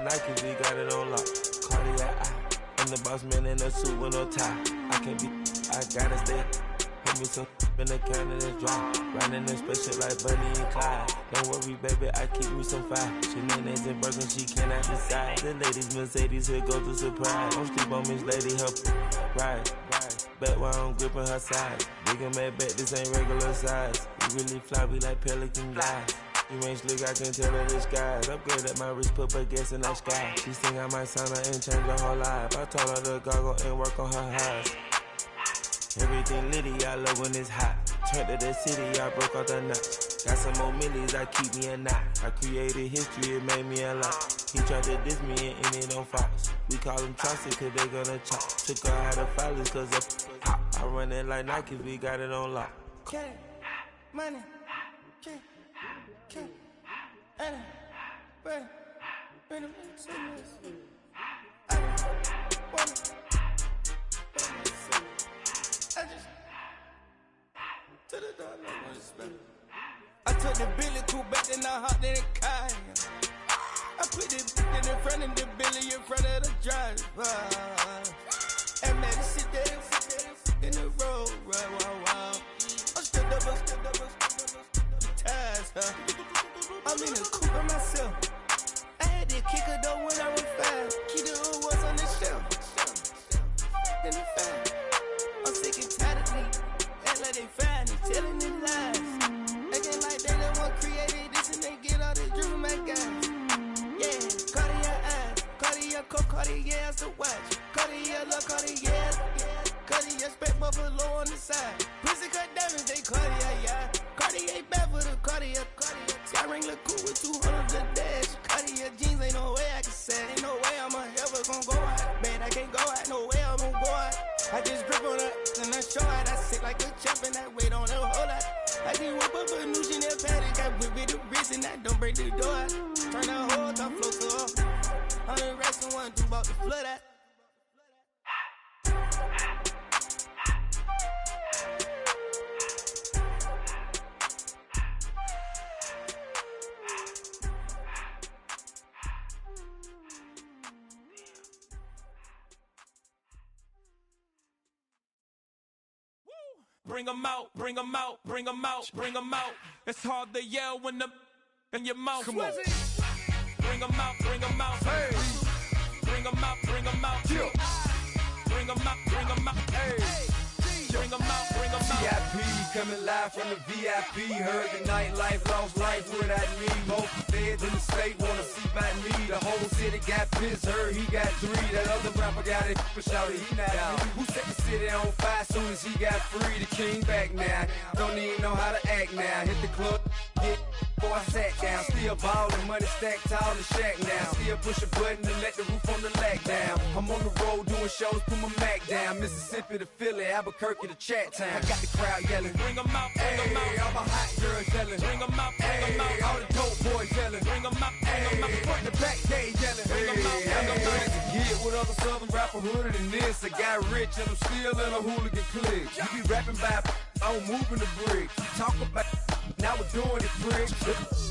like Nike, we got it on lock. Cardiac eye, I'm the boss man in a suit with no tie. I can't be, I gotta stay. Put me some in the can and it's dry. Riding in spaceship like Bunny and Clyde. Don't worry, baby, I keep me some fire. She names and Birkin, she cannot decide. The ladies Mercedes, here go to surprise. Don't sleep on Miss Lady, help ride. Back while I'm gripping her side. Big and mad back, this ain't regular size. We really fly, we like pelican guys. You ain't slick, I can tell her disguise. Upgrade at my wrist, put her gas in the sky. She think I might sign her and change her whole life. I told her to goggle and work on her highs. Everything litty, I love when it's hot. Turned to the city, I broke out the nuts. Got some more millies, I keep me a knot. I created history, it made me a lot. He tried to diss me and it on Fox. We call them Chauncey, cause they gonna chop. Took her out of filers, cause of hot. I run it like Nike, we got it on lock. Money, money, I took the Billy cool back, then I hopped in the car. I put the in front of the Billy in front of the driver. And man, sit there in the road, right, wow. I stood up, ties, I'm in the coupe by myself. I had to kick her though when I was 5. Keep the old ones on the shelf. In the 5. I'm sick and tired of me. Act like they find it, telling them lies. Acting like they the one created this and they get all this driven my guys. Yeah, Cartier eyes, Cartier coat, Cartier as the watch. Cartier love, Cartier, Cartier spec buffalo on the side. Pussy cut diamonds, they Cartier, yeah. Cartier bad for the Cartier. Sky ring look cool with 200 the dash. Cartier jeans, ain't no way I can say. Ain't no way I'm ever gonna go out. Man, I can't go out, no way I'm gonna go out. I just grip on her and I show out. I sit like a champ and I wait on her whole lot. I just whip up a new Chanel paddock. I whip with the wrist and I don't break the door out. Turn that whole top float to her. 100 racks and 1, 2 about to flood out. Bring 'em out, bring 'em out, bring 'em out, bring 'em out. It's hard to yell when the in your mouth. Come on. Bring 'em out, bring 'em out. Hey. Bring 'em out, bring 'em out. Yeah. Bring 'em out, bring 'em out. Hey. Bring 'em out, bring 'em out. VIP coming live from the VIP. Heard the nightlife, lost life without me. Most feds in the state wanna see by me. The whole city got pissed, heard he got 3. That other rapper got it, but shouted he not out. Who set the city on fire soon as he got free? The king back now, don't even know how to act now. Hit the club, get before I sat down. Still ballin', money stacked tall in the shack now. Still push a button to let the roof on the lag down. I'm on the road doing shows, put my Mac down. Mississippi to Philly, Albuquerque to Chat Town. I got the crowd yelling, bring 'em out, bring 'em out. All my hot girls yelling, Bring 'em out, bring 'em out. All the dope boys yelling, Bring 'em out, bring 'em out. front the back they yelling, Bring 'em out, bring 'em out. To get with other southern rapper hooded than this. I got rich and I'm still in a hooligan clique. You be rapping by, I'm moving the brick. Talk about, now we're doing it, prick.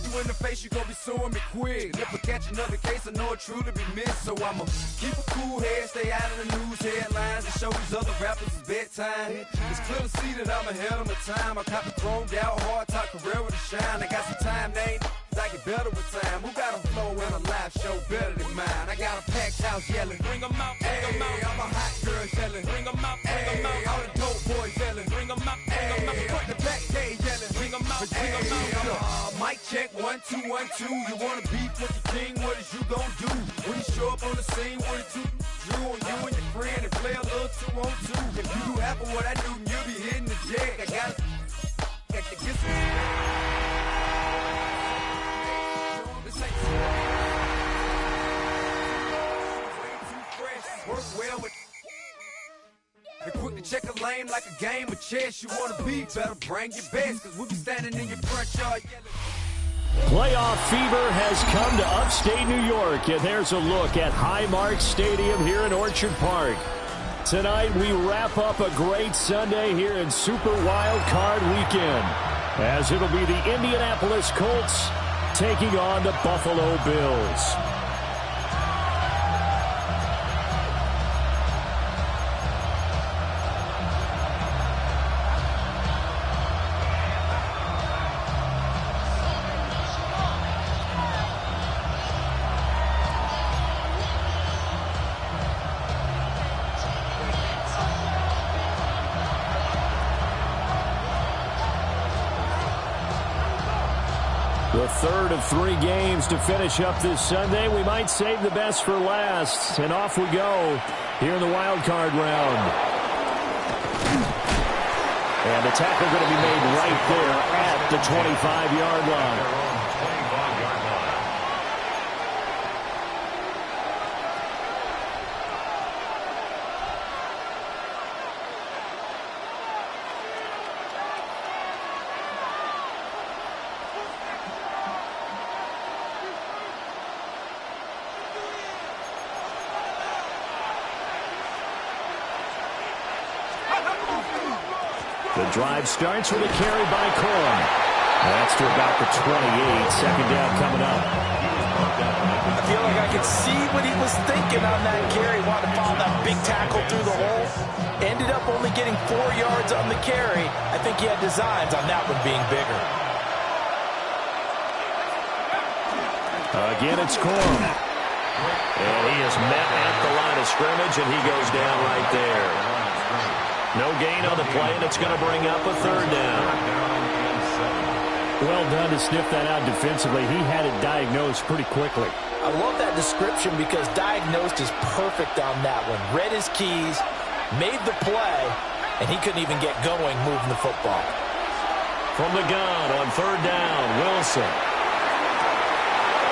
You in the face, you gon' be suing me quick. If I catch another case, I know it truly be missed. So I'ma keep a cool head, stay out of the news headlines, and show these other rappers it's bedtime. It's clear to see that I'm ahead of my time. I cop the chromed out, hard top career with a shine. I got some time, they ain't I get better with time. Who got a flow and a live show better than mine? I got a packed house yelling, Bring 'em out, bring 'em out. all my hot girls yelling, Bring 'em out, bring 'em out. all the dope boys yelling, Bring 'em out, bring 'em out. front the back they yelling, Bring 'em out, bring 'em out. Mic check 1 2 1 2. You wanna beef with the king? What is you gon' do when you show up on the scene? What it drew on you and your friend and play a little 2 on 2. If you do half of what I do, you'll be hitting the jack. I got to get some. Work well with. They're quick to check a lane like a game of chess. You wanna be better, bring your best, cause we'll be standing in your front yard yelling. Playoff fever has come to upstate New York, and there's a look at Highmark Stadium here in Orchard Park. Tonight we wrap up a great Sunday here in Super Wild Card Weekend, as it'll be the Indianapolis Colts taking on the Buffalo Bills. The third of 3 games to finish up this Sunday. We might save the best for last. And off we go here in the wild card round. And the tackle going to be made right there at the 25-yard line. The drive starts with a carry by Corum. That's to about the 28. Second down coming up. I feel like I could see what he was thinking on that carry. Wanted to follow that big tackle through the hole. Ended up only getting 4 yards on the carry. I think he had designs on that one being bigger. Again, it's Corum. And he is met at the line of scrimmage, and he goes down right there. No gain on the play, and it's going to bring up a third down. Well done to sniff that out defensively. He had it diagnosed pretty quickly. I love that description because diagnosed is perfect on that one. Read his keys, made the play, and he couldn't even get going moving the football. From the gun on third down, Wilson.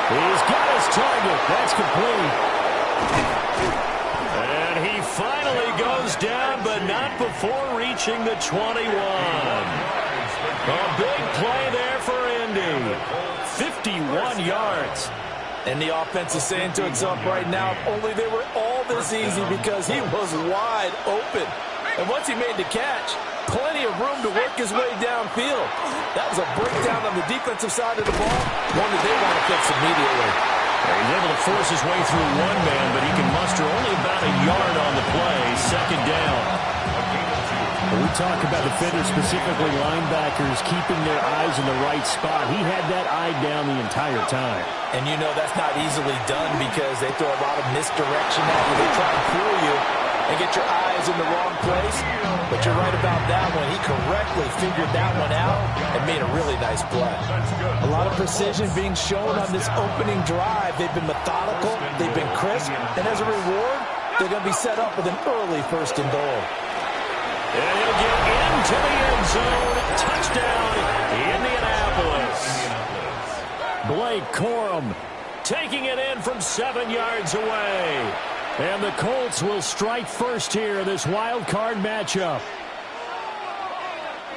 He's got his target. That's complete. And he finally goes down, but not before reaching the 21. A big play there for Indy. 51 yards. And the offense is saying to itself right now, if only they were all this easy, because he was wide open. And once he made the catch, plenty of room to work his way downfield. That was a breakdown on the defensive side of the ball, one that they want to fix immediately. He's able to force his way through one man, but he can muster only about a yard on the play. Second down. When we talk about defenders, specifically linebackers, keeping their eyes in the right spot, he had that eye down the entire time. And you know that's not easily done because they throw a lot of misdirection at you. They try to fool you and get your eyes in the wrong place. But you're right about that one. He correctly figured that one out and made a really nice play. A lot of precision being shown on this opening drive. They've been methodical. They've been crisp. And as a reward, they're going to be set up with an early first and goal. And he'll get into the end zone. Touchdown, Indianapolis. Blake Corum taking it in from 7 yards away. And the Colts will strike first here in this wild card matchup.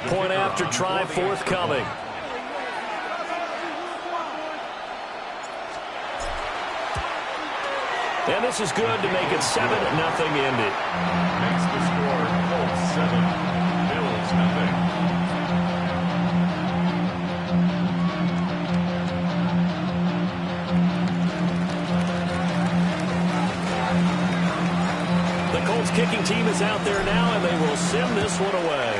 Point after try forthcoming. And this is good to make it 7-0 Indy. Makes the score Colts 7, Bills nothing. The Colts kicking team is out there now, and they will send this one away.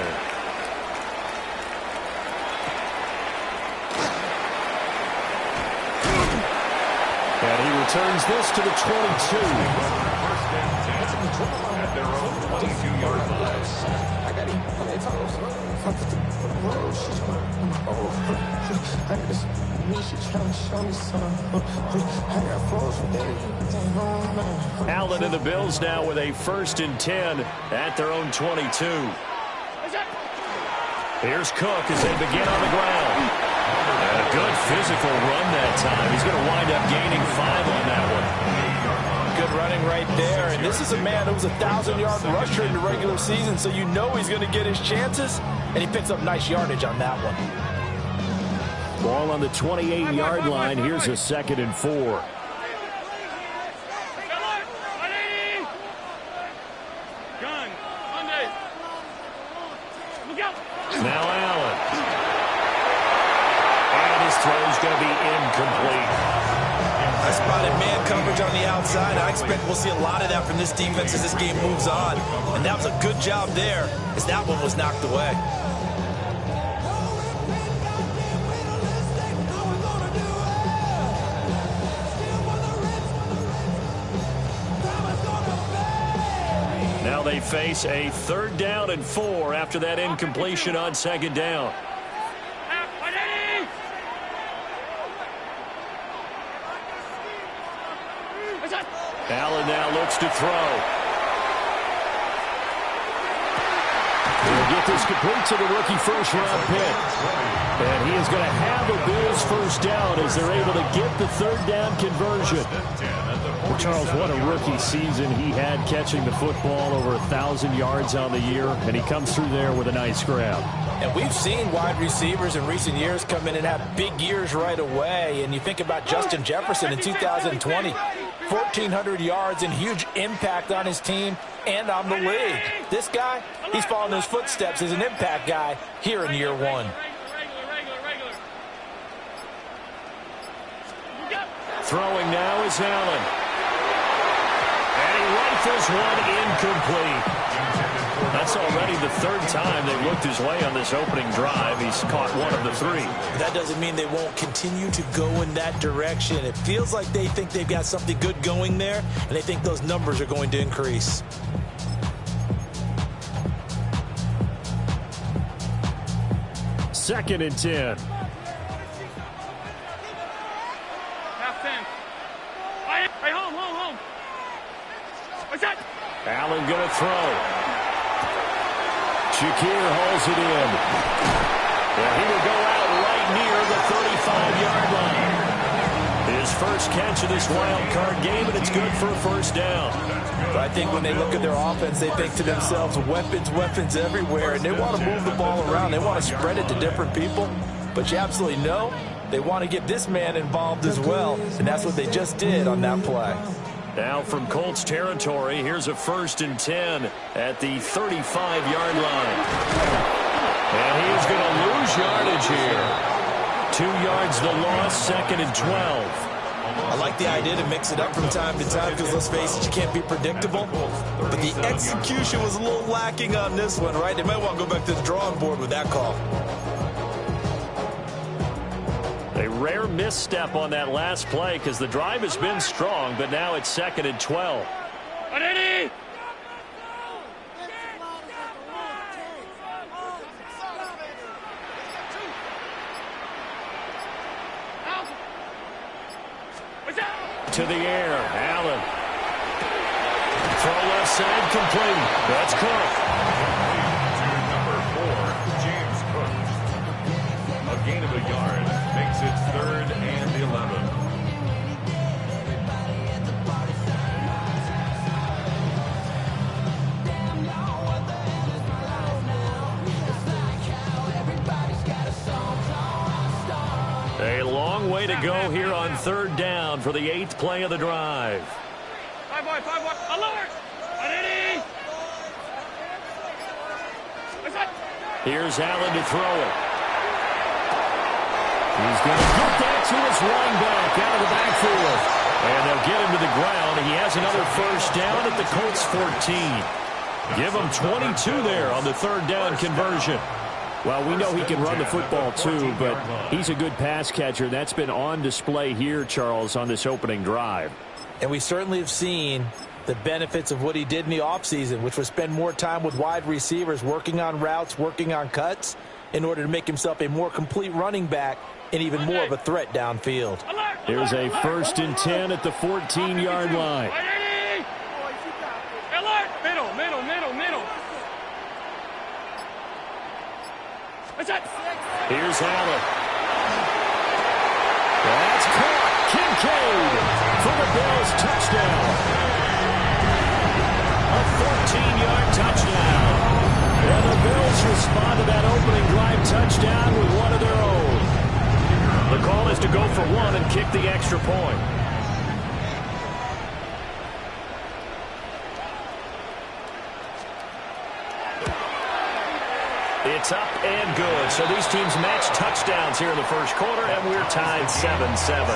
And he returns this to the 22. First and 10 at their own 22-yard line. Allen and the Bills now with a 1st and 10 at their own 22. Here's Cook as they begin on the ground. And a good physical run that time. He's going to wind up gaining 5 on that one. Good running right there. And this is a man who was a 1,000-yard rusher in the regular season, so you know he's going to get his chances. And he picks up nice yardage on that one. Ball on the 28-yard line. Here's a 2nd and 4. Now Allen. And his throw is going to be incomplete. I spotted man coverage on the outside. I expect we'll see a lot of that from this defense as this game moves on. And that was a good job there as that one was knocked away. Now they face a 3rd down and 4 after that incompletion on 2nd down. Allen now looks to throw. He'll get this complete to the rookie first-round pick. And he is going to have a Bills first down as they're able to get the third down conversion. Well, Charles, what a rookie season he had catching the football, over 1,000 yards on the year, and he comes through there with a nice grab. And we've seen wide receivers in recent years come in and have big years right away. And you think about Justin Jefferson in 2020, 1,400 yards and huge impact on his team and on the league. This guy, he's following his footsteps as an impact guy here in year one. Throwing now is Allen. And he rifles one incomplete. That's already the third time they've looked his way on this opening drive. He's caught one of the three. That doesn't mean they won't continue to go in that direction. It feels like they think they've got something good going there, and they think those numbers are going to increase. Second and 10. Half 10. Hey, home. What's that? Allen going to throw. Shakir hauls it in. And he will go out right near the 35-yard line. His first catch of this wild card game, and it's good for a first down. But I think when they look at their offense, they think to themselves, weapons everywhere, and they want to move the ball around. They want to spread it to different people. But you absolutely know they want to get this man involved as well, and that's what they just did on that play. Now from Colts territory, here's a 1st and 10 at the 35-yard line. And he is going to lose yardage here. 2 yards the loss, 2nd and 12. I like the idea to mix it up from time to time because, let's face it, you can't be predictable. But the execution was a little lacking on this one, right? They might want to go back to the drawing board with that call. A rare misstep on that last play because the drive has been strong, but now it's 2nd and 12. Ready? To the air, Allen. Throw left side, complete. That's Cook. To number 4, James Cook. A gain of a yard makes it 3rd and 11. A long way to go here on 3rd down for the 8th play of the drive. 5 wide. Alert! Ready? Here's Allen to throw it. He's going to get that to his running back out of the backfield. And they'll get him to the ground. He has another first down at the Colts 14. Give him 22 there on the 3rd down conversion. Well, we know he can run the football too, but he's a good pass catcher. That's been on display here, Charles, on this opening drive. And we certainly have seen the benefits of what he did in the offseason, which was spend more time with wide receivers, working on routes, working on cuts, in order to make himself a more complete running back and even more of a threat downfield. Here's a 1st and 10 at the 14-yard line. Alert! Middle. Here's Allen. That's caught. Kincaid for the Bills touchdown. A 14-yard touchdown. And the Bills respond to that opening drive touchdown with one of their own. The call is to go for one and kick the extra point. It's up and good. So these teams match touchdowns here in the first quarter, and we're tied 7-7.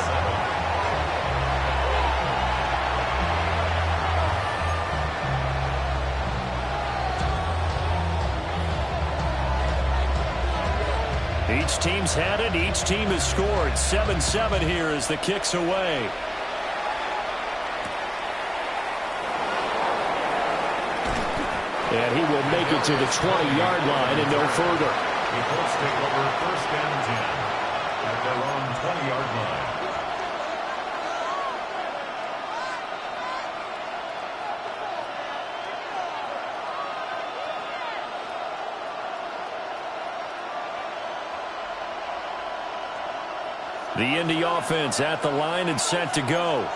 Each team's had it. Each team has scored. 7-7 here as the kick's away. And he will make it to the 20-yard line and no further. The Colts take over 1st and 10 at their own 20-yard line. The Indy offense at the line and set to go.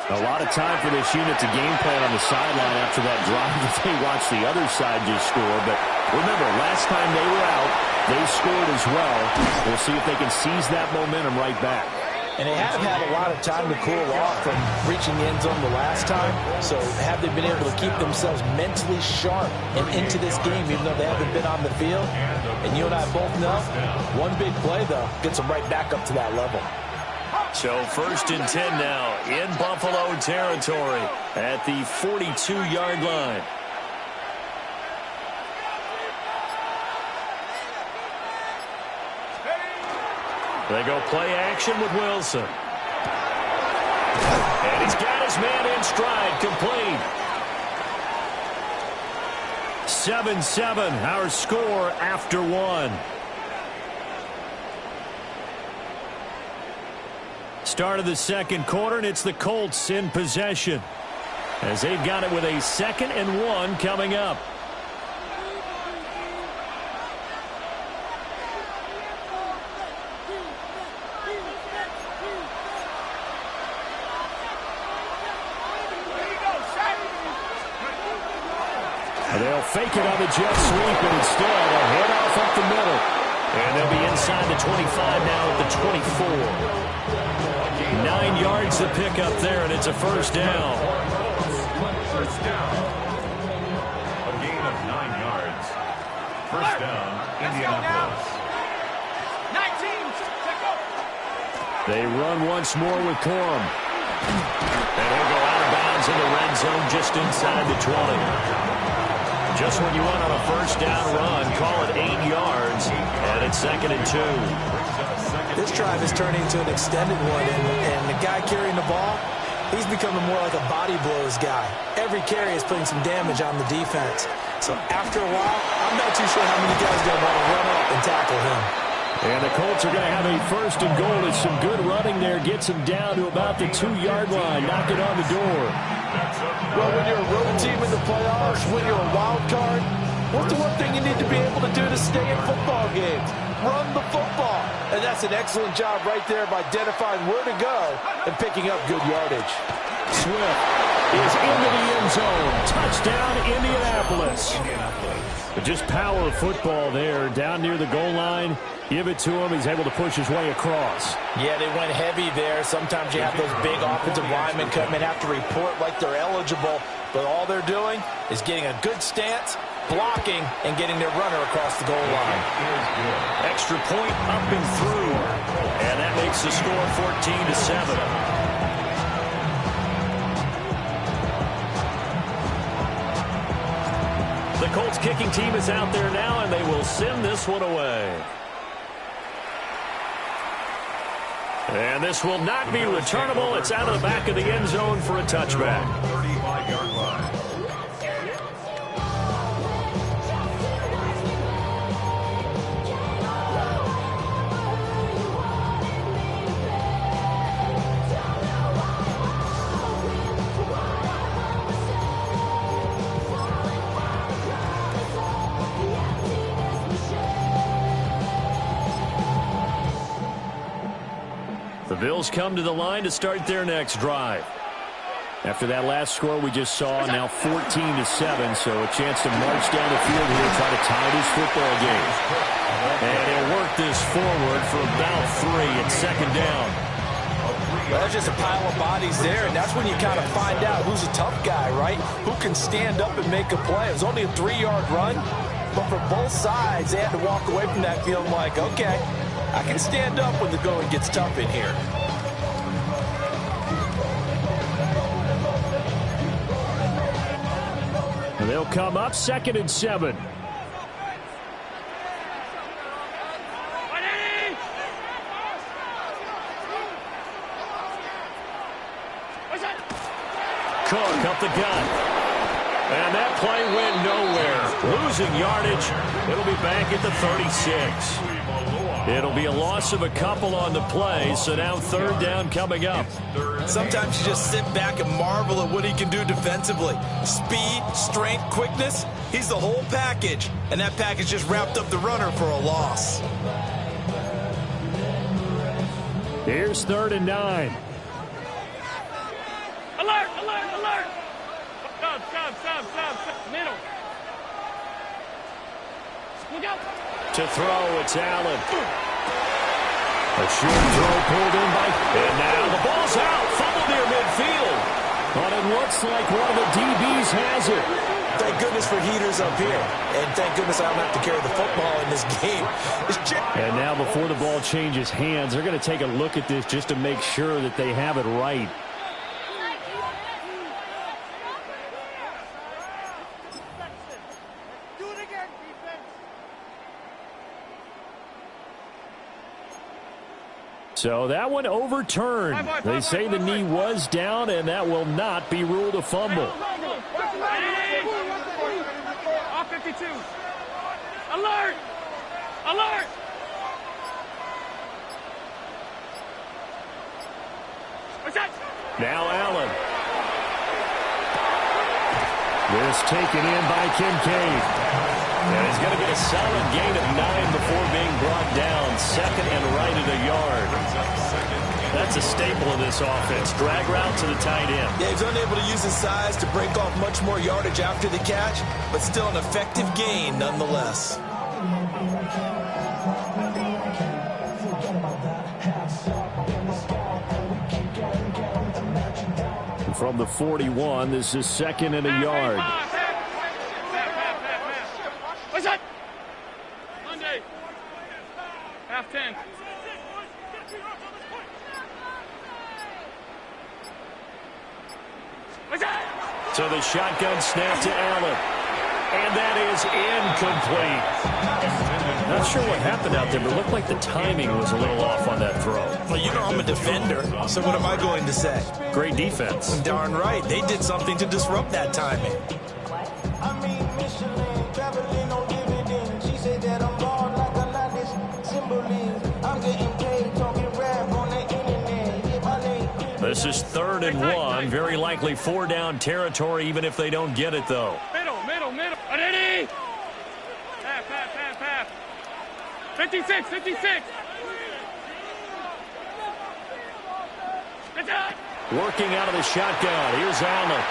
A lot of time for this unit to game plan on the sideline after that drive that they watched the other side just score. But remember, last time they were out, they scored as well. We'll see if they can seize that momentum right back. And they have had a lot of time to cool off from reaching the end zone the last time. So have they been able to keep themselves mentally sharp and into this game, even though they haven't been on the field? And you and I both know, one big play, though, gets them right back up to that level. So 1st and 10 now in Buffalo territory at the 42-yard line. They go play action with Wilson. And he's got his man in stride, complete. 7-7, our score after 1. Start of the second quarter, and it's the Colts in possession as they've got it with a 2nd and 1 coming up. They'll fake it on the jet sweep, and instead a handoff up the middle. And they'll be inside the 25 now at the 24. 9 yards to pick up there, and it's a first down. First down. A gain of 9 yards. First down, Indianapolis. 19. They run once more with Corum. And he'll go out of bounds in the red zone just inside the 20. Just when you want on a first down run, call it 8 yards, and it's 2nd and 2. This drive is turning into an extended one, and the guy carrying the ball, he's becoming more like a body blows guy. Every carry is putting some damage on the defense. So after a while, I'm not too sure how many guys are going to want to run up and tackle him. And the Colts are going to have a 1st and goal. It's some good running there. Gets him down to about the 2-yard line. Knock it on the door. Well, when you're a road team in the playoffs, when you're a wild card, what's the one thing you need to be able to do to stay in football games? Run the football. And that's an excellent job right there of identifying where to go and picking up good yardage. Swift is into the end zone. Touchdown, Indianapolis. But just power football there down near the goal line. Give it to him. He's able to push his way across. Yeah, they went heavy there. Sometimes you have those big offensive linemen come in, have to report like they're eligible. But all they're doing is getting a good stance, blocking, and getting their runner across the goal line. Extra point up and through. And that makes the score 14-7. The Colts kicking team is out there now, and they will send this one away. And this will not be returnable. It's out of the back of the end zone for a touchback. 35-yard line. The Bills come to the line to start their next drive. After that last score we just saw, now 14-7, so a chance to march down the field here and try to tie this football game. And they'll work this forward for about 3 at 2nd down. Well, there's just a pile of bodies there, and that's when you kind of find out who's a tough guy, right? Who can stand up and make a play. It was only a 3-yard run, but for both sides, they had to walk away from that feeling like, okay, I can stand up when the going gets tough in here. And they'll come up 2nd and 7. Cook up the gut. And that play went nowhere. Losing yardage. It'll be back at the 36. It'll be a loss of a couple on the play, so now 3rd down coming up. Sometimes you just sit back and marvel at what he can do defensively. Speed, strength, quickness, he's the whole package. And that package just wrapped up the runner for a loss. Here's 3rd and 9. Alert, alert, alert. Stop. Middle. Look out. To throw, it's Allen. A short throw pulled in by... And now the ball's out. Fumble near midfield. But it looks like one of the DBs has it. Thank goodness for heaters up here. And thank goodness I don't have to carry the football in this game. And now before the ball changes hands, they're going to take a look at this just to make sure that they have it right. So that one overturned. They say the knee was down, and that will not be ruled a fumble. All 52. Alert! Alert! What's that? Now Allen. This taken in by Kincaid. And he's going to get a solid gain of 9 before being brought down. 2nd and right at a yard. That's a staple of this offense. Drag route to the tight end. Yeah, he's unable to use his size to break off much more yardage after the catch, but still an effective gain nonetheless. From the 41, this is 2nd and a yard. What's that? Monday. Half 10. What's that? So the shotgun snap to Allen. And that is incomplete. Not sure what happened out there, but it looked like the timing was a little off on that throw. Well, you know I'm a defender, so what am I going to say? Great defense. Darn right. They did something to disrupt that timing. This is 3rd and 1. Very likely 4-down territory, even if they don't get it, though. Middle. Ready? Half. 56. Working out of the shotgun. Here's Allen.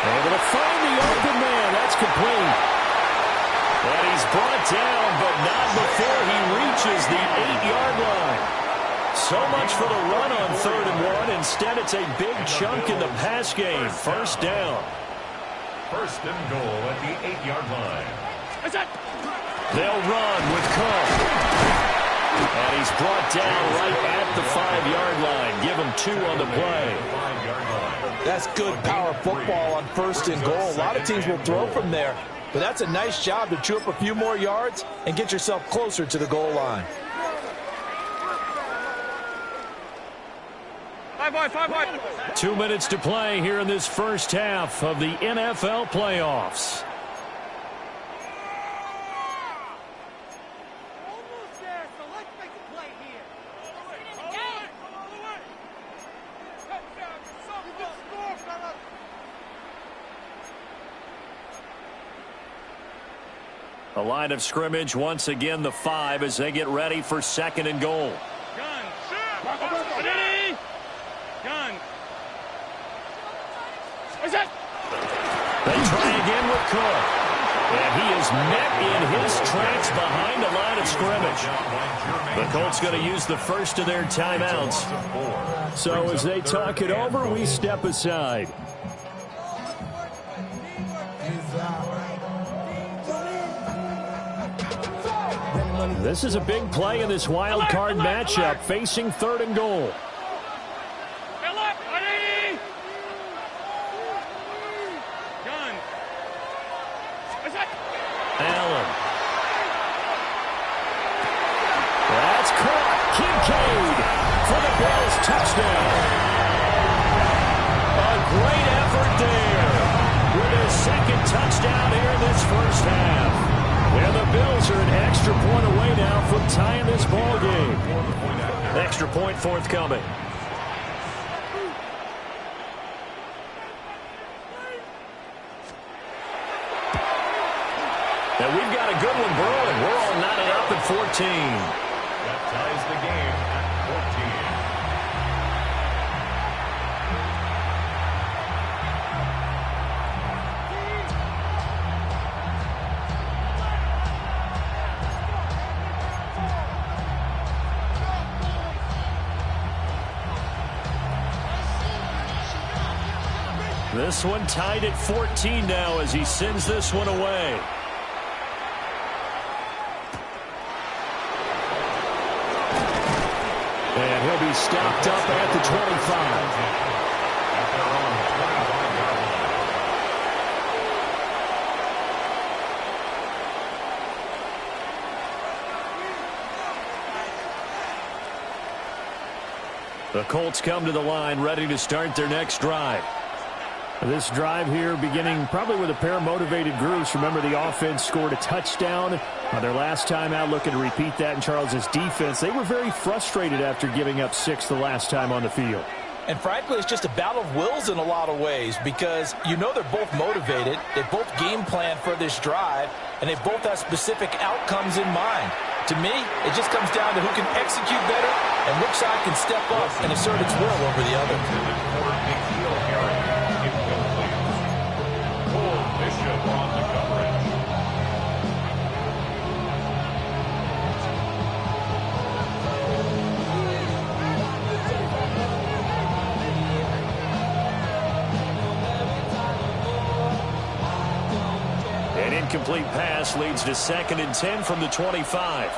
Able to find the open man. That's complete. And he's brought down, but not before he reaches the 8-yard line. So much for the run on 3rd and 1. Instead, it's a big chunk in the pass game. 1st down. 1st and goal at the 8-yard line. What's that? They'll run with Cook. And he's brought down right at the 5-yard line. Give him 2 on the play. That's good power football on 1st and goal. A lot of teams will throw from there, but that's a nice job to chew up a few more yards and get yourself closer to the goal line. 5 boy. 2 minutes to play here in this first half of the NFL playoffs. Almost there, so let's make a play here. A line of scrimmage once again, the 5 as they get ready for 2nd and goal. Gun. Ready? Gun. What's that? They try again with Cook. And he is met in his tracks behind the line of scrimmage. The Colts going to use the first of their timeouts. So as they talk it over, we step aside. This is a big play in this wild card matchup, facing 3rd and goal. Allen. That's caught. Kincaid for the Bills touchdown. A great effort there with his 2nd touchdown here in this first half. And the Bills are an extra point away now from tying this ball game. Extra point forthcoming. And we've got a good one brewing. We're all knotted up at 14. That ties the game at This one tied at 14 now as he sends this one away. And he'll be stopped up at the 25. The Colts come to the line ready to start their next drive. This drive here beginning probably with a pair of motivated groups. Remember, the offense scored a touchdown on their last time out, looking to repeat that in Charles's defense. They were very frustrated after giving up 6 the last time on the field. And frankly, it's just a battle of wills in a lot of ways because you know they're both motivated. They both game plan for this drive, and they both have specific outcomes in mind. To me, it just comes down to who can execute better and which side can step up and assert its will over the other. Bishop on the coverage. An incomplete pass leads to 2nd and 10 from the 25.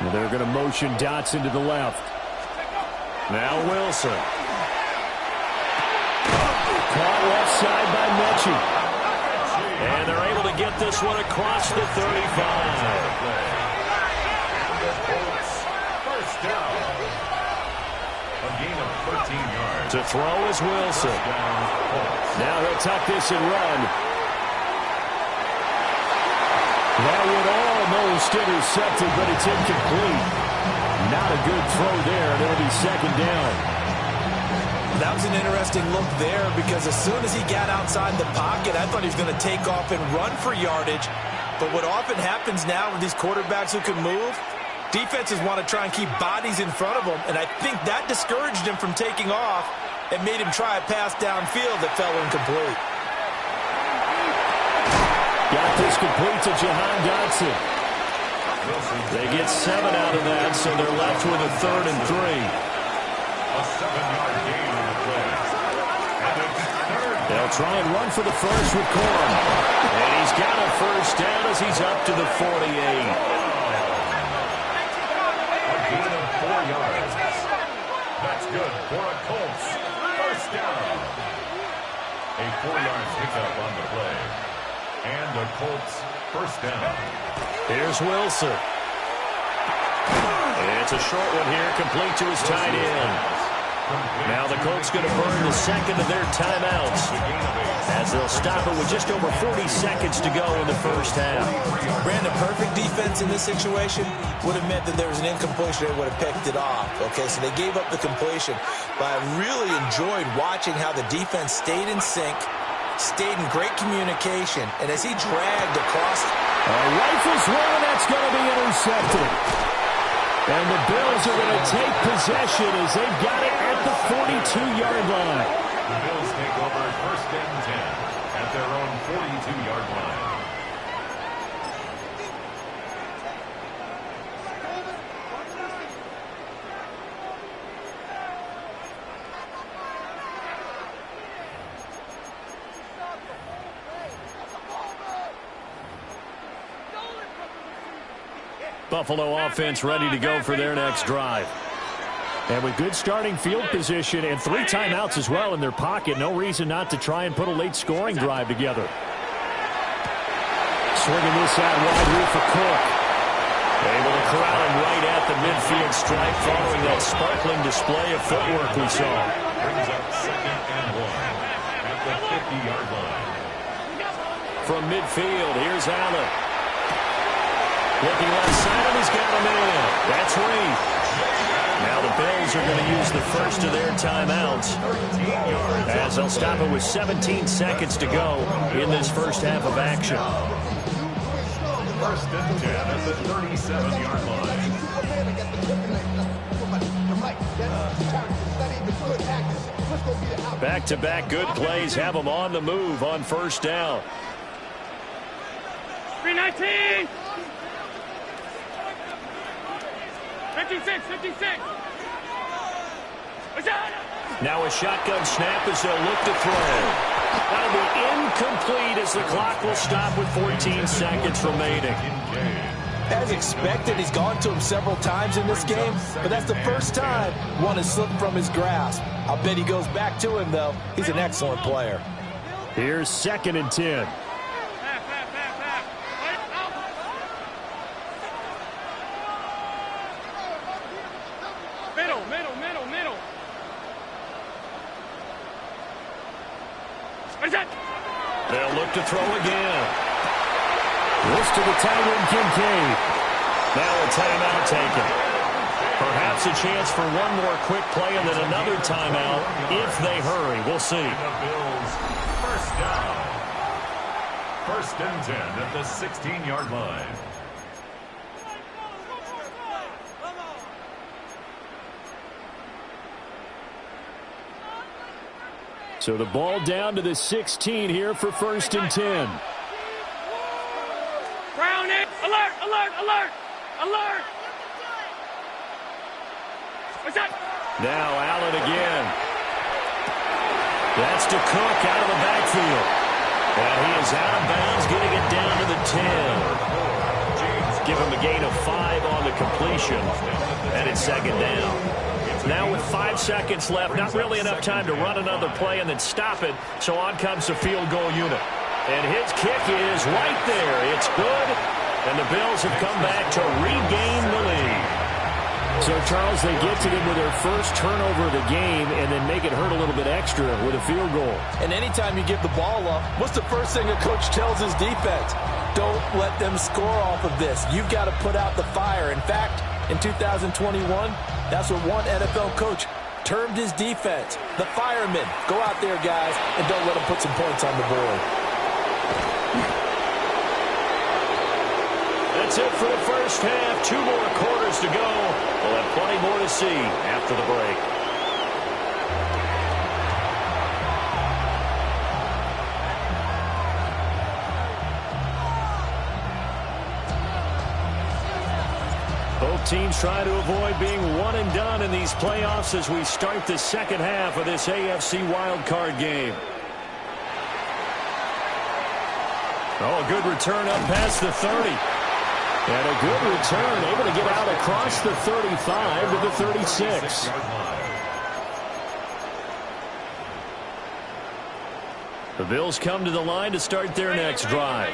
And they're going to motion Dotson to the left. Now Wilson. Caught left side by Mechie. And they're able to get this one across the 35. First down. A gain of 13 yards. To throw is Wilson. Now he'll tuck this and run. That would almost intercepted, but it's incomplete. Not a good throw there, and it'll be 2nd down. That was an interesting look there because as soon as he got outside the pocket, I thought he was going to take off and run for yardage. But what often happens now with these quarterbacks who can move, defenses want to try and keep bodies in front of them, and I think that discouraged him from taking off and made him try a pass downfield that fell incomplete. Got this complete to Jahan Dotson. They get 7 out of that, so they're left with a 3rd and 3. A 7-yard gain on the play. And it's 3rd. They'll try and run for the first with Corum. And he's got a first down as he's up to the 48. A gain of 4 yards. That's good for a Colts. First down. A 4-yard pickup on the play. And the Colts first down. Here's Wilson. It's a short one here, complete to his tight end. Now the Colts going to burn the 2nd of their timeouts as they'll stop it with just over 40 seconds to go in the first half. Brandon, perfect defense in this situation would have meant that there was an incompletion. They would have picked it off. Okay, so they gave up the completion. But I really enjoyed watching how the defense stayed in sync, stayed in great communication, and as he dragged across. Rifles one, and that's going to be intercepted. And the Bills are going to take possession as they've got it at the 42-yard line. The Bills take over 1st and 10 at their own 42-yard line. Buffalo offense ready to go for their next drive. And with good starting field position and 3 timeouts as well in their pocket, no reason not to try and put a late scoring drive together. Swinging this out wide here for Cook. Able to corral him right at the midfield stripe following that sparkling display of footwork we saw. Brings up 2nd and 1 at the 50-yard line. From midfield, here's Allen. Looking left side, and he's got him in. That's Reed. Now the Bills are going to use the first of their timeouts as they'll stop it with 17 seconds to go in this first half of action. 1st and 10 at the 37-yard line. Back-to-back good plays have them on the move on first down. 319! 56, 56. Now a shotgun snap as they'll look to throw. That'll be incomplete as the clock will stop with 14 seconds remaining. As expected, he's gone to him several times in this game, but that's the first time one has slipped from his grasp. I'll bet he goes back to him, though. He's an excellent player. Here's 2nd and 10. They'll look to throw again. This to the tight end, Kincaid. Now a timeout taken. Perhaps a chance for one more quick play and then another timeout if they hurry. We'll see. The Bills, first down. 1st and 10 at the 16-yard line. So the ball down to the 16 here for 1st and 10. Brown it! Alert! Alert! Alert! Alert! What's that? Now Allen again. That's to Cook out of the backfield. And he is out of bounds, getting it down to the 10. Give him a gain of 5 on the completion. And it's 2nd down. Now with 5 seconds left, not really enough time to run another play and then stop it. So on comes the field goal unit. And his kick is right there. It's good. And the Bills have come back to regain the lead. So, Charles, they get to them with their first turnover of the game and then make it hurt a little bit extra with a field goal. And anytime you give the ball up, what's the first thing a coach tells his defense? Don't let them score off of this. You've got to put out the fire. In fact, in 2021, that's what one NFL coach termed his defense. The firemen. Go out there, guys, and don't let them put some points on the board. That's it for the first half. 2 more quarters to go. We'll have plenty more to see after the break. Both teams try to avoid being one and done in these playoffs as we start the second half of this AFC wildcard game. Oh, a good return up past the 30. And a good return, able to get out across the 35 to the 36. The Bills come to the line to start their next drive.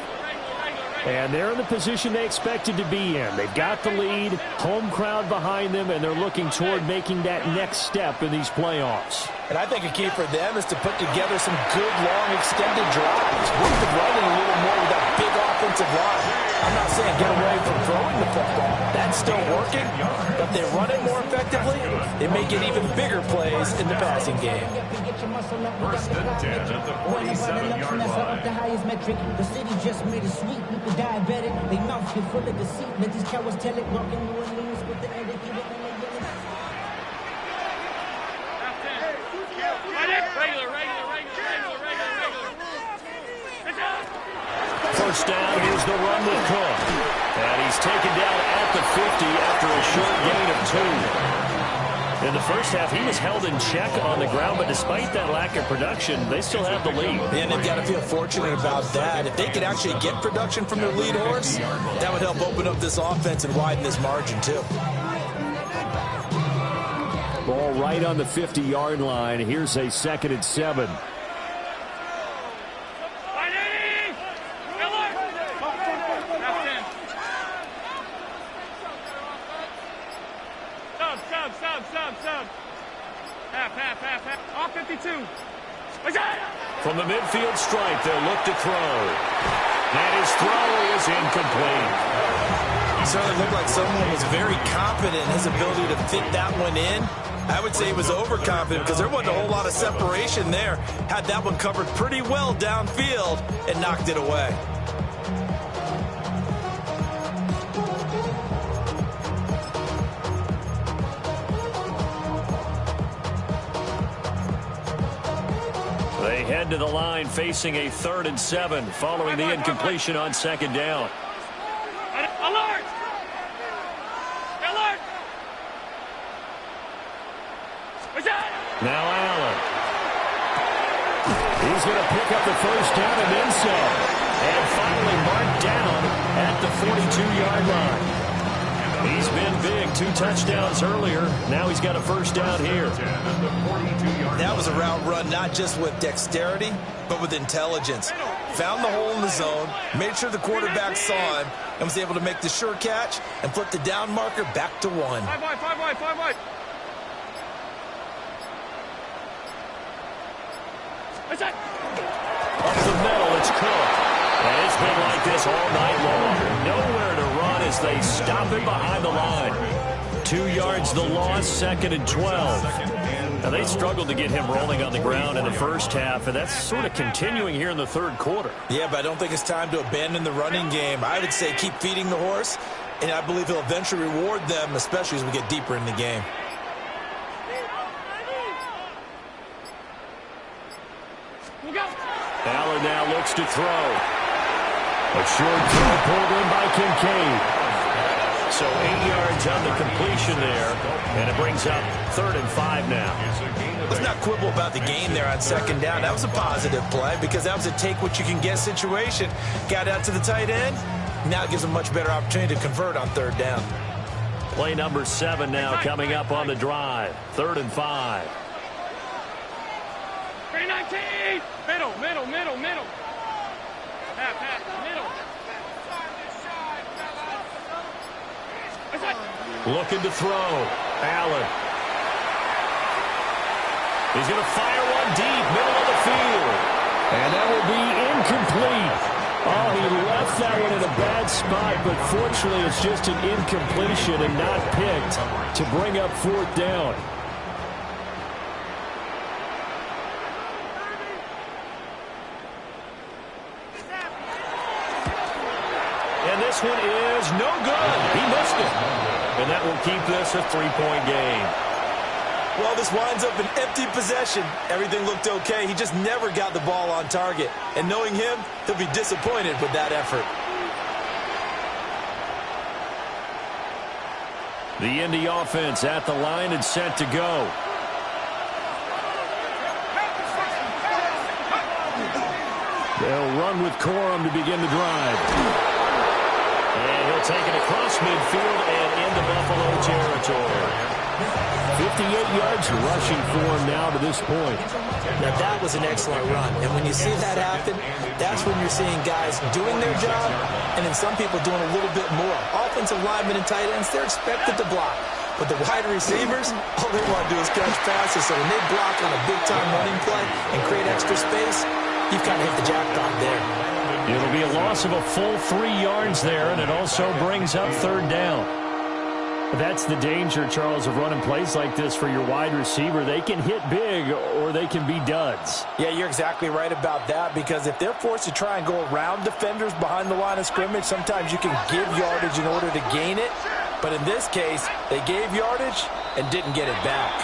And they're in the position they expected to be in. They've got the lead, home crowd behind them, and they're looking toward making that next step in these playoffs. And I think a key for them is to put together some good, long, extended drives. Work the running a little more with that big offensive line. I'm not saying get away from throwing the football. That's still working. But if they run it more effectively, they may get even bigger plays in the passing game. 1st and 10 at the 47-yard line. The highest metric. The city just made it sweet. People diabetic. They mouth get full of deceit. Let these cowards tell it. Walking New Orleans with the attitude and the First down, here's the run with Cook. And he's taken down at the 50 after a short gain of 2. In the first half, he was held in check on the ground, but despite that lack of production, they still have the lead. And they've got to feel fortunate about that. If they could actually get production from their lead horse, that would help open up this offense and widen this margin, too. Ball right on the 50-yard line. Here's a 2nd and 7. Half 52. From the midfield stripe, they'll look to throw. And his throw is incomplete. He certainly looked like someone was very confident in his ability to fit that one in. I would say he was overconfident because there wasn't a whole lot of separation there. Had that one covered pretty well downfield and knocked it away. They head to the line facing a 3rd and 7 following the incompletion on 2nd down. Alert! Alert! Now Allen. He's going to pick up the first down and then some. And finally marked down at the 42-yard line. He's been big. 2 touchdowns earlier. Now he's got a first down here. That was a route run not just with dexterity, but with intelligence. Found the hole in the zone, made sure the quarterback saw him, and was able to make the sure catch and flip the down marker back to 1. 5 wide. Up the middle, it's Cook. And it's been like this all night long. Nowhere to run as they stop him behind the line. 2 yards the loss, 2nd and 12. Now, they struggled to get him rolling on the ground in the first half, and that's sort of continuing here in the third quarter. Yeah, but I don't think it's time to abandon the running game. I would say keep feeding the horse, and I believe he'll eventually reward them, especially as we get deeper in the game. Allen now looks to throw. A short throw pulled in by Kincaid. So 8 yards on the completion there, and it brings up 3rd and 5 now. Let's not quibble about the gain there on 2nd down. That was a positive play because that was a take-what-you-can-get situation. Got out to the tight end. Now it gives them a much better opportunity to convert on 3rd down. Play number 7 now coming up on the drive. 3rd and 5. 319! Middle. Pat, middle. Looking to throw. Allen. He's going to fire one deep, middle of the field. And that will be incomplete. Oh, he left that one in a bad spot, but fortunately it's just an incompletion and not picked to bring up 4th down. And this one is no good. He missed it. And that will keep this a 3-point game. Well, this winds up an empty possession. Everything looked okay. He just never got the ball on target. And knowing him, he'll be disappointed with that effort. The Indy offense at the line and set to go. They'll run with Corum to begin the drive. And he'll take it across midfield and into Buffalo territory. 58 yards rushing for him now to this point. Now, that was an excellent run. And when you see that happen, that's when you're seeing guys doing their job and then some people doing a little bit more. Offensive linemen and tight ends, they're expected to block. But the wide receivers, all they want to do is catch passes. So when they block on a big-time running play and create extra space, you've kind of hit the jackpot there. It'll be a loss of a full 3 yards there, and it also brings up 3rd down. That's the danger, Charles, of running plays like this for your wide receiver. They can hit big or they can be duds. Yeah, you're exactly right about that because if they're forced to try and go around defenders behind the line of scrimmage, sometimes you can give yardage in order to gain it. But in this case, they gave yardage and didn't get it back.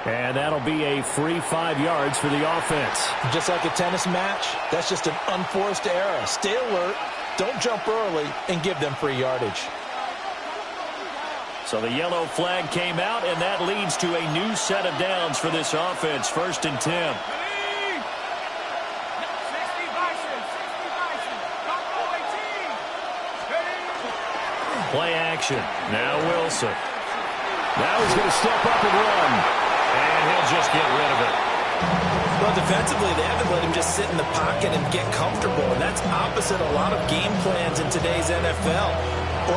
And that'll be a free 5 yards for the offense. Just like a tennis match, that's just an unforced error. Stay alert, don't jump early, and give them free yardage. So the yellow flag came out, and that leads to a new set of downs for this offense. 1st and 10. Play action. Now Wilson. Now he's going to step up and run. And he'll just get rid of it. Well, defensively, they haven't let him just sit in the pocket and get comfortable, and that's opposite a lot of game plans in today's NFL.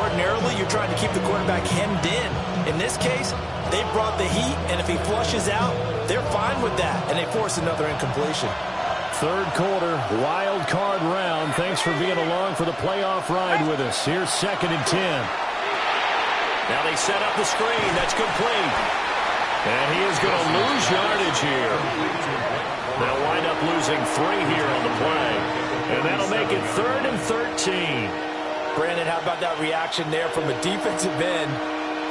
Ordinarily, you're trying to keep the quarterback hemmed in. In this case, they brought the heat, and if he flushes out, they're fine with that, and they force another incompletion. 3rd quarter, wild card round. Thanks for being along for the playoff ride with us. Here's 2nd and 10. Now they set up the screen. That's complete. And he is going to lose yardage here. They'll wind up losing 3 here on the play. And that'll make it 3rd and 13. Brandon, how about that reaction there from a defensive end?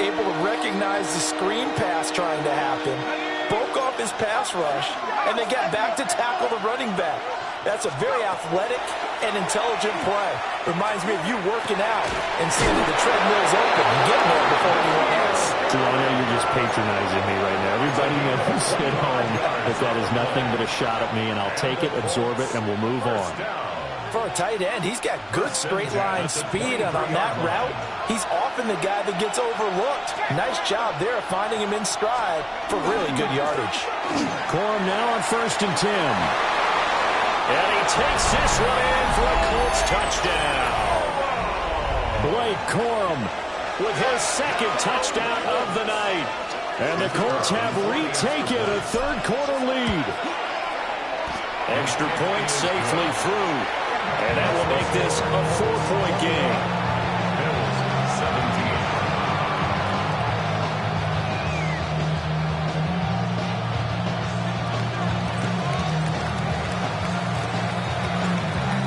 Able to recognize the screen pass trying to happen. Broke off his pass rush, and then got back to tackle the running back. That's a very athletic and intelligent play. Reminds me of you working out and seeing that the treadmill's open and getting there before anyone else. I know you're just patronizing me right now. Everybody knows at home that is nothing but a shot at me, and I'll take it, absorb it, and we'll move on. For a tight end, he's got good straight line speed, and on that route, he's often the guy that gets overlooked. Nice job there of finding him in stride for really good yardage. Corum now on 1st and 10. And he takes this one in for a Colts touchdown. Blake Corum with his 2nd touchdown of the night. And the Colts have retaken a 3rd-quarter lead. Extra point safely through. And that will make this a 4-point game. Bills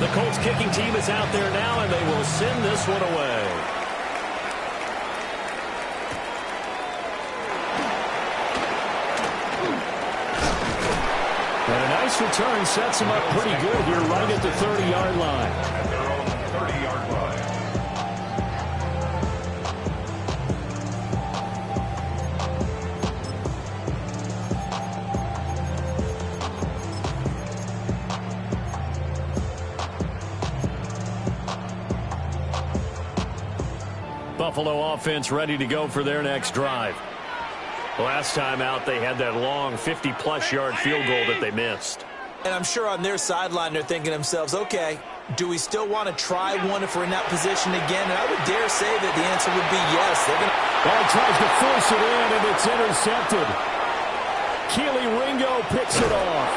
17. The Colts kicking team is out there now, and they will send this one away. And a nice return sets him up pretty good here right at the 30-yard line. At their own 30-yard line. Buffalo offense ready to go for their next drive. Last time out, they had that long 50-plus yard field goal that they missed. And I'm sure on their sideline they're thinking to themselves, okay, do we still want to try one if we're in that position again? And I would dare say that the answer would be yes. They're going to... Well, he tries to force it in, and it's intercepted. Keely Ringo picks it off.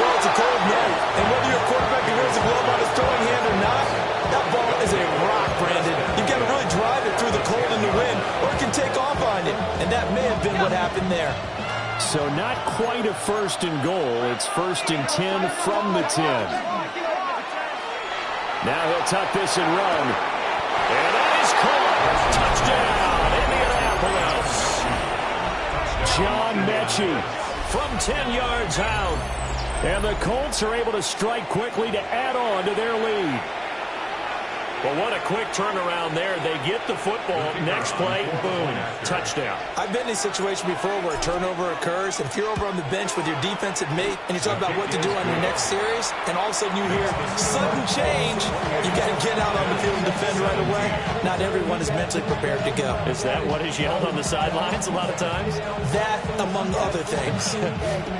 Well, it's a cold night, and whether your quarterback wears a glove on his throwing hand or not, that ball is a rock, Brandon. You've got to really drive it through the cold and the wind, or it can take off on you. And that may have been what happened there. So not quite a 1st and goal. It's 1st and 10 from the 10. Now he'll tuck this and run. And that is caught. Touchdown, Indianapolis. John Mechie from 10 yards out. And the Colts are able to strike quickly to add on to their lead. Well, what a quick turnaround there. They get the football. Next play, boom, touchdown. I've been in a situation before where a turnover occurs, and if you're over on the bench with your defensive mate and you're talking about what to do on your next series, and all of a sudden you hear sudden change, you got to get out on the field and defend right away. Not everyone is mentally prepared to go. Is that what is yelled on the sidelines a lot of times? That, among other things.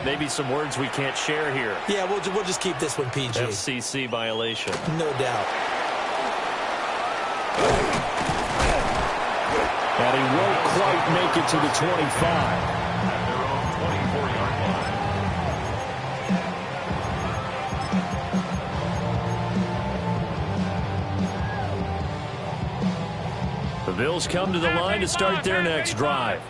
Maybe some words we can't share here. Yeah, we'll just keep this one PG. FCC violation. No doubt. And he won't quite make it to the 25. At their own 24-yard line. The Bills come to the line to start their next drive.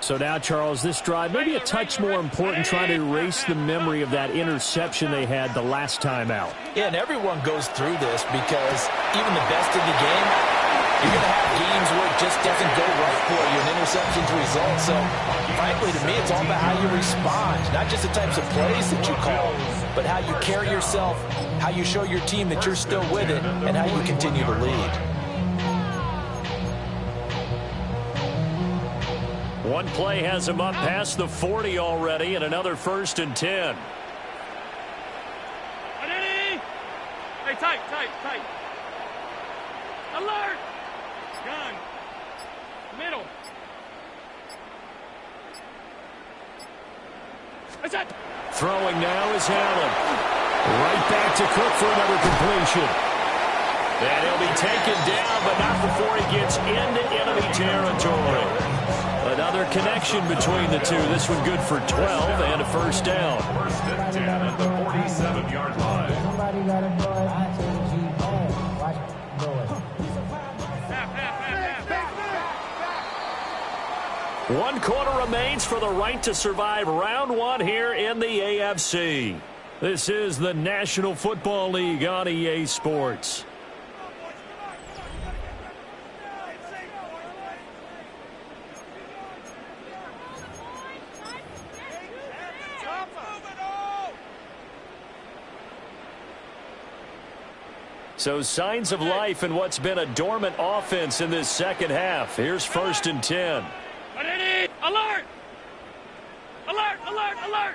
So now, Charles, this drive, maybe a touch more important, trying to erase the memory of that interception they had the last time out. Yeah, and everyone goes through this because even the best in the game, you're going to have games where it just doesn't go right for you, and interceptions result. So, frankly, to me, it's all about how you respond, not just the types of plays that you call, but how you carry yourself, how you show your team that you're still with it, and how you continue to lead. One play has him up past the 40 already, and another 1st and 10. Hey, tight. Alert! Gun. Middle. That's it. Throwing now is Allen. Right back to Cook for another completion. And he'll be taken down, but not before he gets into enemy territory. Another connection between the two. This one good for 12 and a 1st down. 1st and 10 at the 47-yard line. Somebody got to go it. Watch it. Go it. 1 quarter remains for the right to survive round 1 here in the AFC. This is the National Football League on EA Sports. So signs of life in what's been a dormant offense in this second half. Here's 1st and 10. Alert! Alert! Alert! Alert!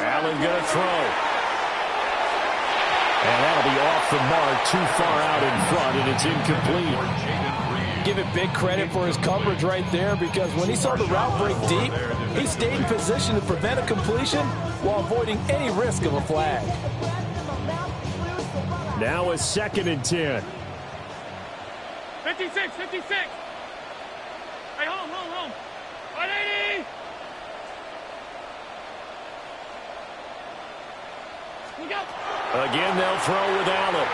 Allen going to throw. And that'll be off the mark, too far out in front, and it's incomplete. Give it big credit for his coverage right there, because when he saw the route break deep, he stayed in position to prevent a completion while avoiding any risk of a flag. Now a 2nd and 10. 56, 56. Hey, home. 180. We go. Again, they'll throw with Allen.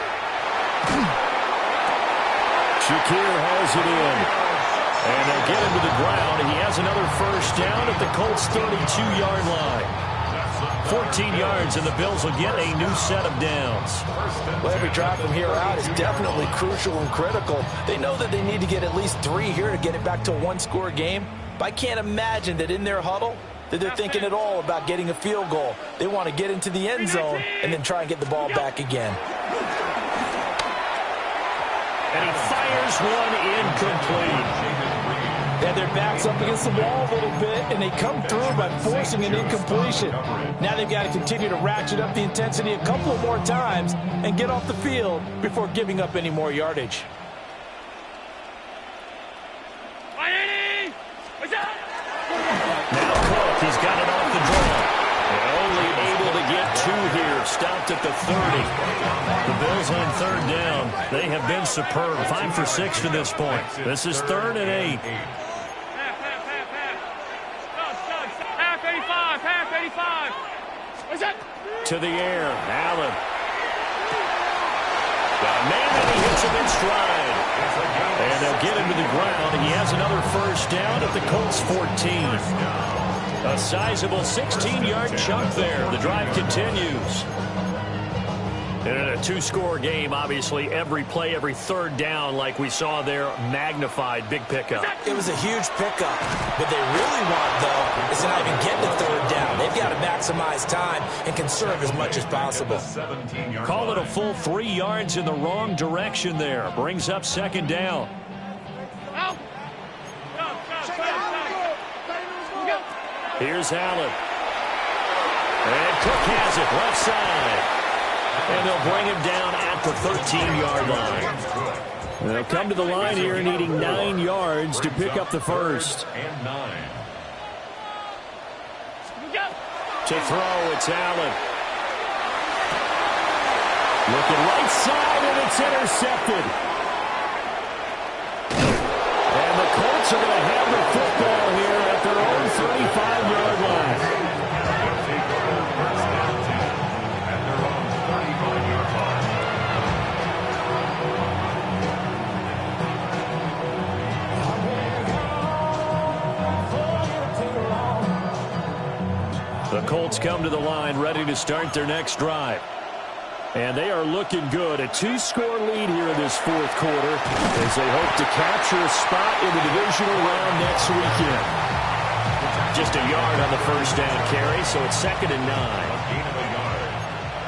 Shakir has it in. And they'll get him to the ground. He has another first down at the Colts' 32-yard line. 14 yards, and the Bills will get a new set of downs. Well, every drive from here out is definitely crucial and critical. They know that they need to get at least 3 here to get it back to a one-score game. But I can't imagine that in their huddle that they're thinking at all about getting a field goal. They want to get into the end zone and then try and get the ball back again. And he fires one incomplete. They had their backs up against the wall a little bit, and they come through by forcing an incompletion. Now they've got to continue to ratchet up the intensity a couple of more times and get off the field before giving up any more yardage. Now Cook, he's got it off the draw. And only able to get 2 here, stopped at the 30. The Bills on 3rd down. They have been superb, 5 for 6 to this point. This is 3rd and 8. Half 85. What's that? To the air, Allen. Got a man, and he hits him in stride. And they'll get him to the ground, and he has another first down at the Colts' 14. A sizable 16-yard chunk there. The drive continues. And in a 2-score game, obviously, every play, every 3rd down, like we saw there, magnified, big pickup. It was a huge pickup. What they really want, though, is to not even get the 3rd down. They've got to maximize time and conserve as much as possible. Call it a full 3 yards in the wrong direction there. Brings up 2nd down. Here's Allen. And Cook has it, left side. And they'll bring him down at the 13-yard line. They'll come to the line here needing 9 yards to pick up the first. To throw, it's Allen. Looking right side, and it's intercepted. And the Colts are going to have the football here at their own 35-yard line. The Colts come to the line ready to start their next drive. And they are looking good. A 2-score lead here in this 4th quarter as they hope to capture a spot in the divisional round next weekend. Just a yard on the first down carry, so it's 2nd and 9. A gain of a yard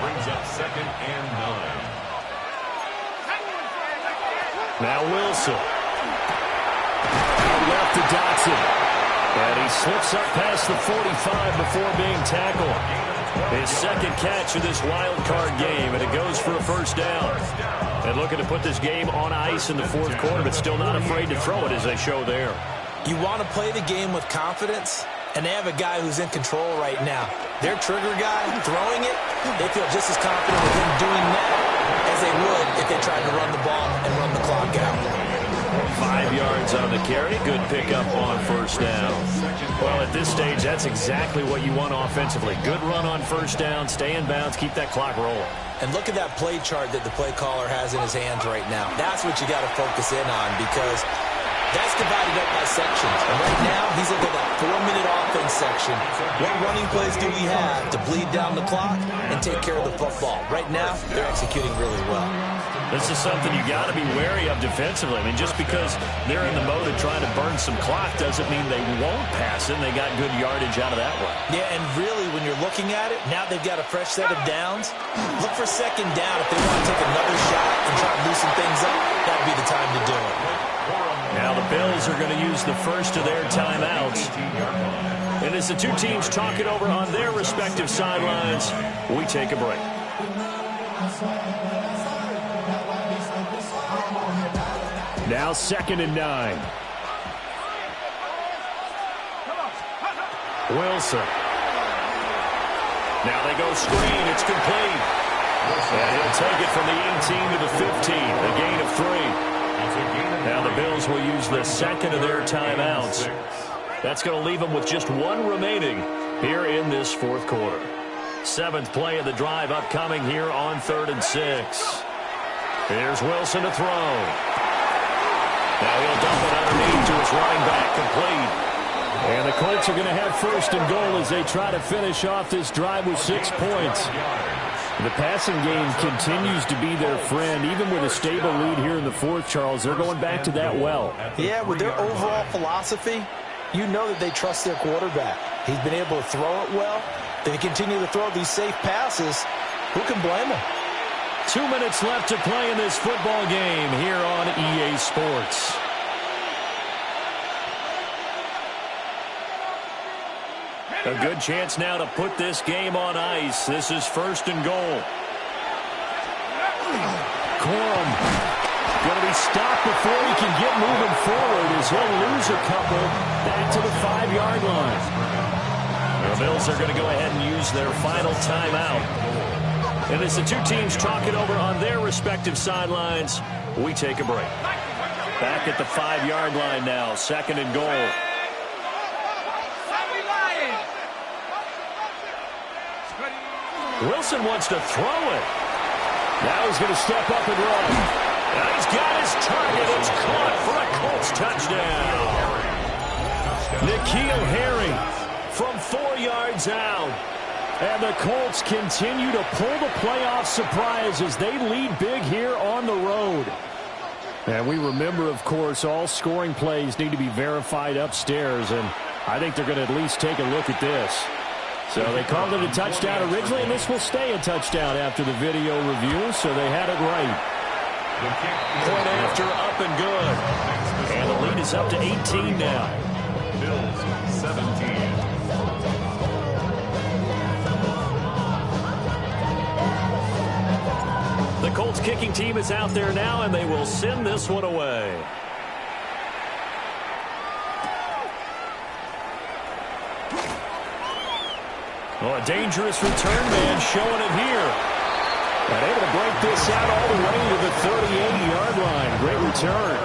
brings up 2nd and 9. Now Wilson. Out left to Dotson. And he slips up past the 45 before being tackled. His 2nd catch of this wild card game, and it goes for a first down. And looking to put this game on ice in the 4th quarter, but still not afraid to throw it as they show there. You want to play the game with confidence, and they have a guy who's in control right now. Their trigger guy throwing it, they feel just as confident with him doing that as they would if they tried to run the ball and run the clock out. 5 yards on the carry. Good pickup on first down. Well, at this stage, that's exactly what you want offensively. Good run on first down, stay in bounds, keep that clock rolling. And look at that play chart that the play caller has in his hands right now. That's what you got to focus in on, because that's divided up by sections. And right now, he's looking at that 4-minute offense section. What running plays do we have to bleed down the clock and take care of the football? Right now, they're executing really well. This is something you got to be wary of defensively. I mean, just because they're in the mode of trying to burn some clock doesn't mean they won't pass it, and they got good yardage out of that one. Yeah, and really, when you're looking at it, now they've got a fresh set of downs. Look for second down. If they want to take another shot and try to loosen things up, that would be the time to do it. Now the Bills are going to use the first of their timeouts. And as the two teams talk it over on their respective sidelines, we take a break. Now 2nd and 9. Wilson. Now they go screen. It's complete. And he'll take it from the 18 to the 15. A gain of 3. Now the Bills will use the second of their timeouts. That's going to leave them with just one remaining here in this fourth quarter. 7th play of the drive upcoming here on 3rd and 6. Here's Wilson to throw. Now he'll dump it underneath to his running back, complete. And the Colts are going to have 1st and goal as they try to finish off this drive with 6 points. The passing game continues to be their friend. Even with a stable lead here in the fourth, Charles, they're going back to that well. Yeah, with their overall philosophy, you know that they trust their quarterback. He's been able to throw it well. They continue to throw these safe passes. Who can blame them? 2 minutes left to play in this football game here on EA Sports. A good chance now to put this game on ice. This is 1st and goal. Corum going to be stopped before he can get moving forward as he'll lose a couple back to the 5-yard line. The Bills are going to go ahead and use their final timeout. And as the two teams talk it over on their respective sidelines, we take a break. Back at the 5-yard line now, 2nd and goal. Wilson wants to throw it. Now he's going to step up and run. And he's got his target. It's caught for a Colts touchdown. N'Keal Harry from 4 yards out. And the Colts continue to pull the playoff surprise as they lead big here on the road. And we remember, of course, all scoring plays need to be verified upstairs. And I think they're going to at least take a look at this. So they called it a touchdown originally, and this will stay a touchdown after the video review, so they had it right. Point after, up and good. And the lead is up to 18 now. Bills 17. The Colts kicking team is out there now, and they will send this one away. Oh, a dangerous return man showing it here. And able to break this out all the way to the 38-yard line. Great return.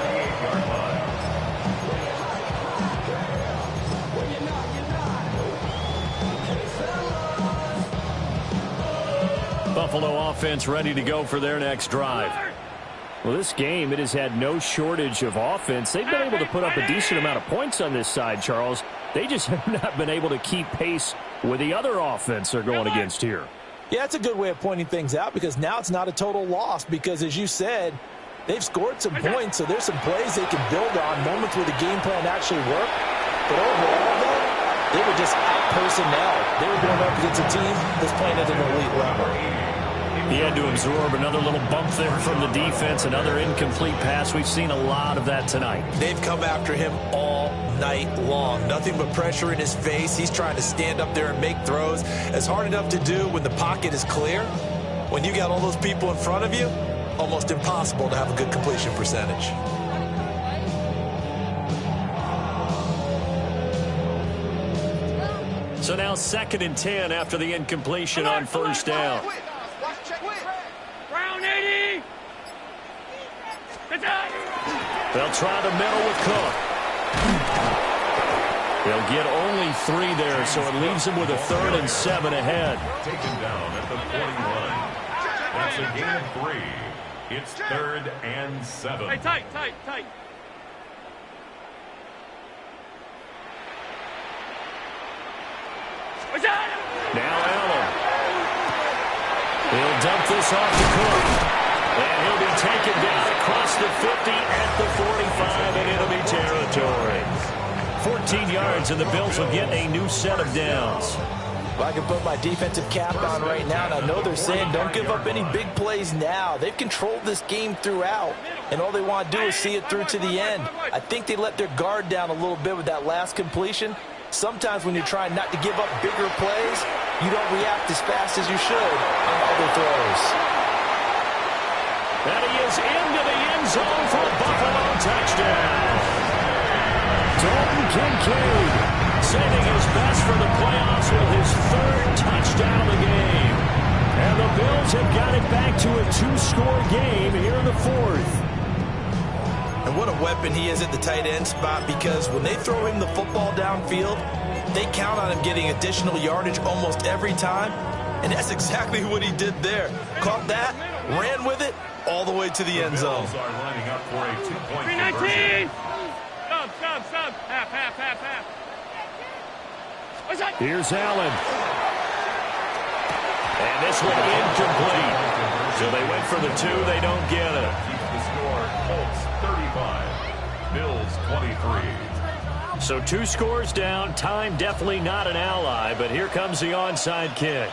Buffalo offense ready to go for their next drive. Well, this game, it has had no shortage of offense. They've been able to put up a decent amount of points on this side, Charles. They just have not been able to keep pace with the other offense they're going against here. Yeah, it's a good way of pointing things out because now it's not a total loss because, as you said, they've scored some points, so there's some plays they can build on, moments where the game plan actually worked. But overall, though, they were just out-personnel. They were going up against a team that's playing at an elite level. He had to absorb another little bump there from the defense, another incomplete pass. We've seen a lot of that tonight. They've come after him all night long. Nothing but pressure in his face. He's trying to stand up there and make throws. It's hard enough to do when the pocket is clear. When you got all those people in front of you, almost impossible to have a good completion percentage. So now 2nd and 10 after the incompletion on first down. Brown 80. They'll try the middle with Cook. They'll get only 3 there, so it leaves them with a 3rd and 7 ahead. Taken down at the 41. That's a gain of 3. It's 3rd and 7. Hey, tight. Now Allen. He'll dump this off to Cook. And he'll be taken down across the 50 at the 45, and it'll be territory. 14 yards, and the Bills will get a new set of downs. Well, I can put my defensive cap on right now, and I know they're saying don't give up any big plays now. They've controlled this game throughout, and all they want to do is see it through to the end. I think they let their guard down a little bit with that last completion. Sometimes when you're trying not to give up bigger plays, you don't react as fast as you should on other throws. And he is into the end zone for a Buffalo touchdown. Dalton Kincaid saving his best for the playoffs with his third touchdown of the game. And the Bills have got it back to a two-score game here in the fourth. And what a weapon he is at the tight end spot, because when they throw him the football downfield, they count on him getting additional yardage almost every time. And that's exactly what he did there. Caught that, ran with it, all the way to the end zone. Bills are lining up for a 2-point 319! Sub. Half. What's that? Here's Allen. And this one incomplete. So they went for the two, they don't get it. Keeps the score. Colts 35, Bills 23. So two scores down. Time definitely not an ally, but here comes the onside kick.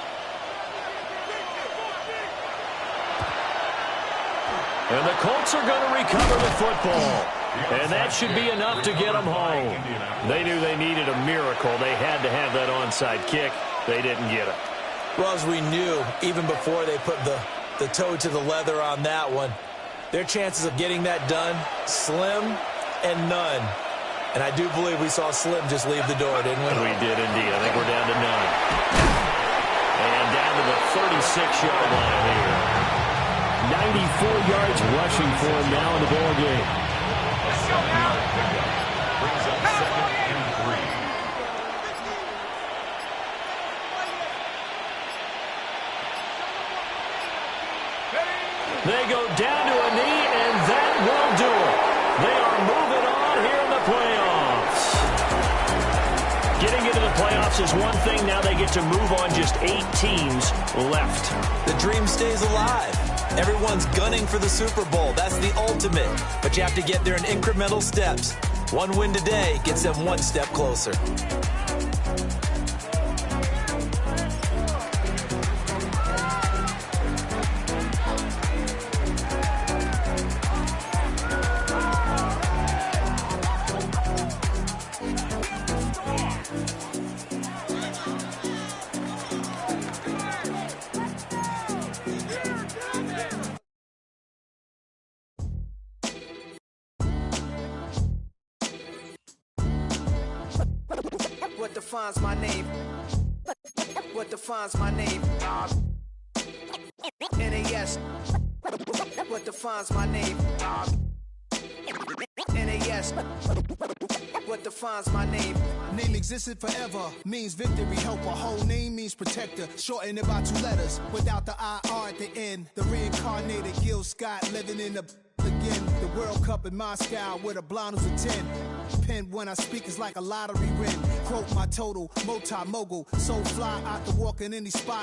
And the Colts are going to recover the football. And that should be enough to get them home. They knew they needed a miracle. They had to have that onside kick. They didn't get it. Well, as we knew, even before they put the toe to the leather on that one, their chances of getting that done, slim and none. And I do believe we saw Slim just leave the door, didn't we? We did indeed. I think we're down to none. And down to the 36-yard line here. 94 yards rushing for him now in the ball game. Brings up 2nd and 3. They go down to a knee, and that will do it. They are moving on here in the playoffs. Getting into the playoffs is one thing. Now they get to move on. Just 8 teams left. The dream stays alive. Everyone's gunning for the Super Bowl. That's the ultimate. But you have to get there in incremental steps. One win today gets them one step closer. What defines my name? What defines my name? NAS. What defines my name? NAS. What defines my name? Name existed forever, means victory, helper. Whole name means protector, shortened it by 2 letters, without the IR at the end. The reincarnated Gil Scott living in the again. The World Cup in Moscow with a blind who's a 10. Pen when I speak is like a lottery win. Quote my total, multi-mogul, so fly out the walk in any spot.